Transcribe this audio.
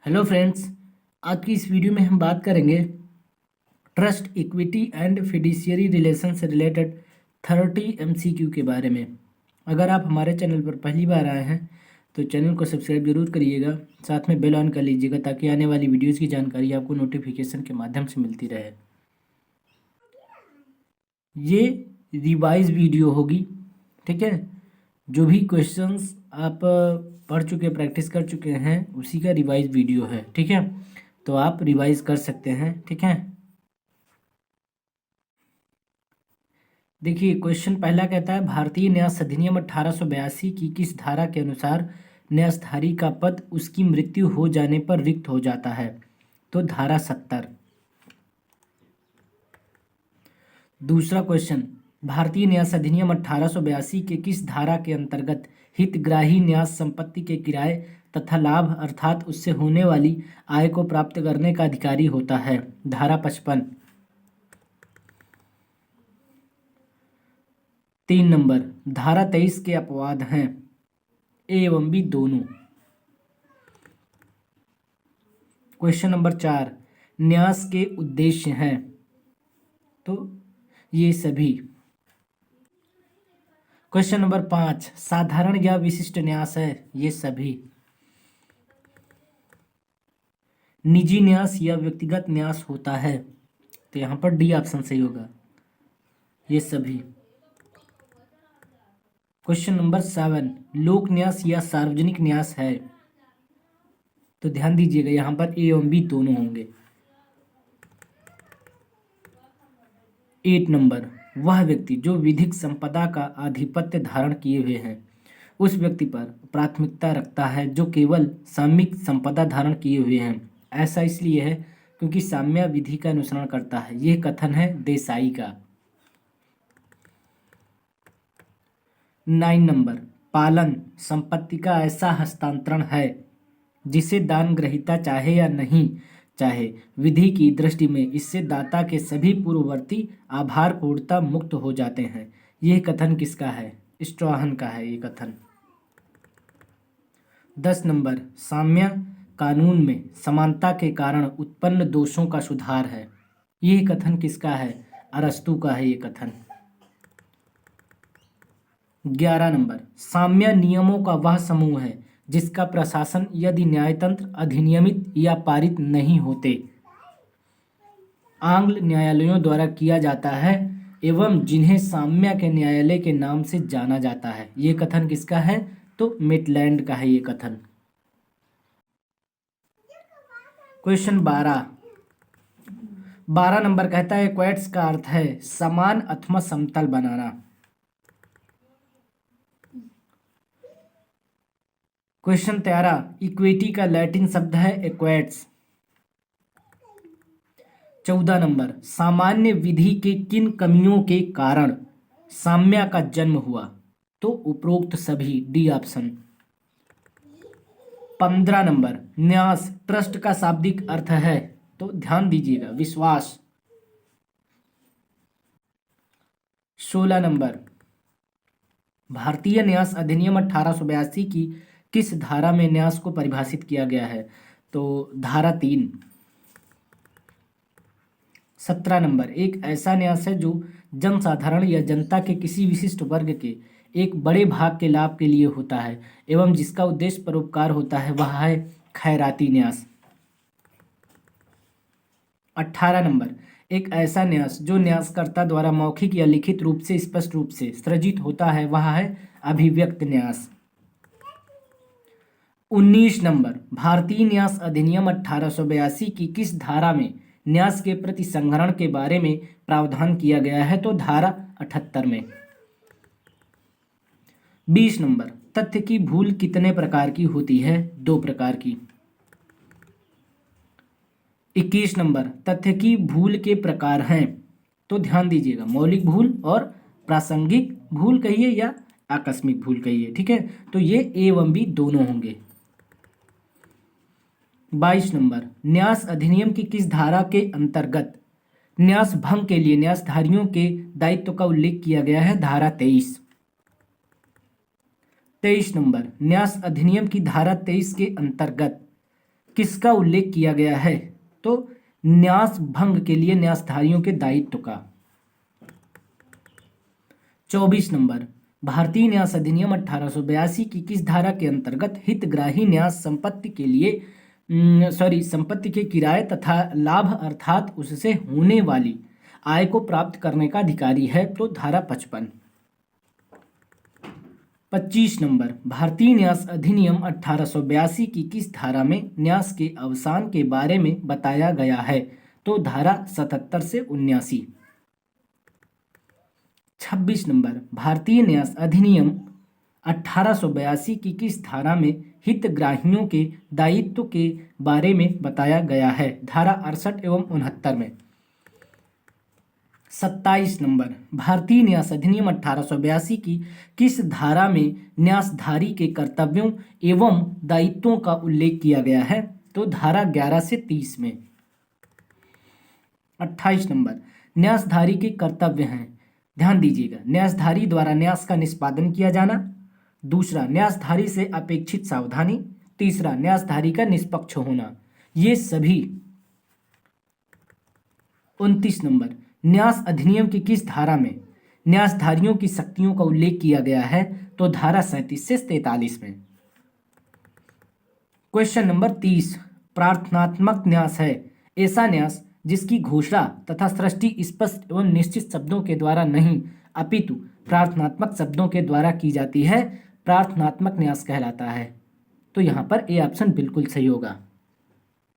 Hello friends. आज की इस वीडियो में हम बात करेंगे trust equity and fiduciary relation से रिलेटेड 30 एमसीक्यू के बारे में। अगर आप हमारे चैनल पर पहली बार आए हैं तो चैनल को सब्सक्राइब जरूर करिएगा, साथ में बेल ऑन कर लीजिएगा ताकि आने वाली वीडियोज़ की जानकारी आपको नोटिफिकेशन के माध्यम से मिलती रहे। ये रिवाइज वीडियो होगी, ठीक है। जो भी क्वेश्चंस आप पढ़ चुके, प्रैक्टिस कर चुके हैं, उसी का रिवाइज वीडियो है, ठीक है। तो आप रिवाइज कर सकते हैं, ठीक है। देखिए, क्वेश्चन पहला कहता है भारतीय न्यास अधिनियम 1882 की किस धारा के अनुसार न्यासधारी का पद उसकी मृत्यु हो जाने पर रिक्त हो जाता है? तो धारा 70। दूसरा क्वेश्चन, भारतीय न्यास अधिनियम 1882 के किस धारा के अंतर्गत हितग्राही न्यास संपत्ति के किराए तथा लाभ अर्थात उससे होने वाली आय को प्राप्त करने का अधिकारी होता है? धारा 55। 3 नंबर, धारा 23 के अपवाद हैं, ए एवं बी दोनों। क्वेश्चन नंबर 4, न्यास के उद्देश्य हैं, तो ये सभी। क्वेश्चन नंबर 5, साधारण या विशिष्ट न्यास है, ये सभी। निजी न्यास या व्यक्तिगत न्यास होता है, तो यहाँ पर डी ऑप्शन सही होगा, ये सभी। क्वेश्चन नंबर 7, लोक न्यास या सार्वजनिक न्यास है, तो ध्यान दीजिएगा यहाँ पर ए एवं बी दोनों होंगे। 8 नंबर, वह व्यक्ति जो विधिक संपदा का आधिपत्य धारण किए हुए हैं उस व्यक्ति पर प्राथमिकता रखता है जो केवल साम्यिक संपदा धारण किए हुए हैं। ऐसा इसलिए है क्योंकि साम्य विधि का अनुसरण करता है। यह कथन है देसाई का। 9 नंबर, पालन संपत्ति का ऐसा हस्तांतरण है जिसे दान ग्रहीता चाहे या नहीं चाहे, विधि की दृष्टि में इससे दाता के सभी पूर्ववर्ती आभार पूर्णता मुक्त हो जाते हैं। यह कथन किसका है? स्ट्रॉहन का है ये कथन। 10 नंबर, साम्य कानून में समानता के कारण उत्पन्न दोषों का सुधार है। यह कथन किसका है? अरस्तु का है ये कथन। 11 नंबर, साम्य नियमों का वह समूह है जिसका प्रशासन यदि न्यायतंत्र अधिनियमित या पारित नहीं होते आंग्ल न्यायालयों द्वारा किया जाता है एवं जिन्हें साम्य के न्यायालय के नाम से जाना जाता है। ये कथन किसका है? तो मेटलैंड का है ये कथन। क्वेश्चन 12 नंबर कहता है इक्वैट्स का अर्थ है समान अथवा समतल बनाना। क्वेश्चन 13, इक्विटी का लैटिन शब्द है इक्वैट्स। 14 नंबर, सामान्य विधि के किन कमियों के कारण साम्य का जन्म हुआ? तो उपरोक्त सभी, डी ऑप्शन। 15 नंबर, न्यास ट्रस्ट का शाब्दिक अर्थ है, तो ध्यान दीजिएगा विश्वास। 16 नंबर, भारतीय न्यास अधिनियम 1882 की किस धारा में न्यास को परिभाषित किया गया है? तो धारा 3। 17 नंबर, एक ऐसा न्यास है जो जनसाधारण या जनता के किसी विशिष्ट वर्ग के एक बड़े भाग के लाभ के लिए होता है एवं जिसका उद्देश्य परोपकार होता है, वह है खैराती न्यास। 18 नंबर, एक ऐसा न्यास जो न्यासकर्ता द्वारा मौखिक या लिखित रूप से स्पष्ट रूप से सृजित होता है, वह है अभिव्यक्त न्यास। 19 नंबर, भारतीय न्यास अधिनियम 1882 की किस धारा में न्यास के प्रति संग्रहण के बारे में प्रावधान किया गया है? तो धारा 78 में। 20 नंबर, तथ्य की भूल कितने प्रकार की होती है? 2 प्रकार की। 21 नंबर, तथ्य की भूल के प्रकार हैं, तो ध्यान दीजिएगा मौलिक भूल और प्रासंगिक भूल कहिए या आकस्मिक भूल कहिए, ठीक है। तो ये ए एवं बी दोनों होंगे। 22 नंबर, न्यास अधिनियम की किस धारा के अंतर्गत न्यास भंग के लिए न्यासधारियों के दायित्व का उल्लेख किया गया है? धारा 23। 23 नंबर, न्यास अधिनियम की धारा 23 के अंतर्गत किसका उल्लेख किया गया है? तो न्यास भंग के लिए न्यासधारियों के दायित्व का। 24 नंबर, भारतीय न्यास अधिनियम 1882 की किस धारा के अंतर्गत हितग्राही न्यास संपत्ति के लिए संपत्ति के किराए तथा लाभ अर्थात उससे होने वाली आय को प्राप्त करने का अधिकारी है? तो धारा 55। 25 नंबर, भारतीय न्यास अधिनियम 1882 की किस धारा में न्यास के अवसान के बारे में बताया गया है? तो धारा 77 से 79। 26 नंबर, भारतीय न्यास अधिनियम 1882 की किस धारा में हितग्राहियों के दायित्व के बारे में बताया गया है? धारा 68 एवं 69 में। 27 नंबर, भारतीय न्यास अधिनियम 1882 की किस धारा में न्यासधारी के कर्तव्यों एवं दायित्वों का उल्लेख किया गया है? तो धारा 11 से 30 में। 28 नंबर, न्यासधारी के कर्तव्य हैं, ध्यान दीजिएगा, न्यासधारी द्वारा न्यास का निष्पादन किया जाना, दूसरा न्यासधारी से अपेक्षित सावधानी, तीसरा न्यासधारी का निष्पक्ष होना। ये सभी। 29 नंबर, न्यास अधिनियम की किस धारा में न्यासधारियों की शक्तियों का उल्लेख किया गया है? तो धारा 37 से 43 में। क्वेश्चन नंबर 30, प्रार्थनात्मक न्यास है ऐसा न्यास जिसकी घोषणा तथा सृष्टि स्पष्ट एवं निश्चित शब्दों के द्वारा नहीं अपितु प्रार्थनात्मक शब्दों के द्वारा की जाती है, प्रार्थनात्मक न्यास कहलाता है। तो यहाँ पर ए ऑप्शन बिल्कुल सही होगा।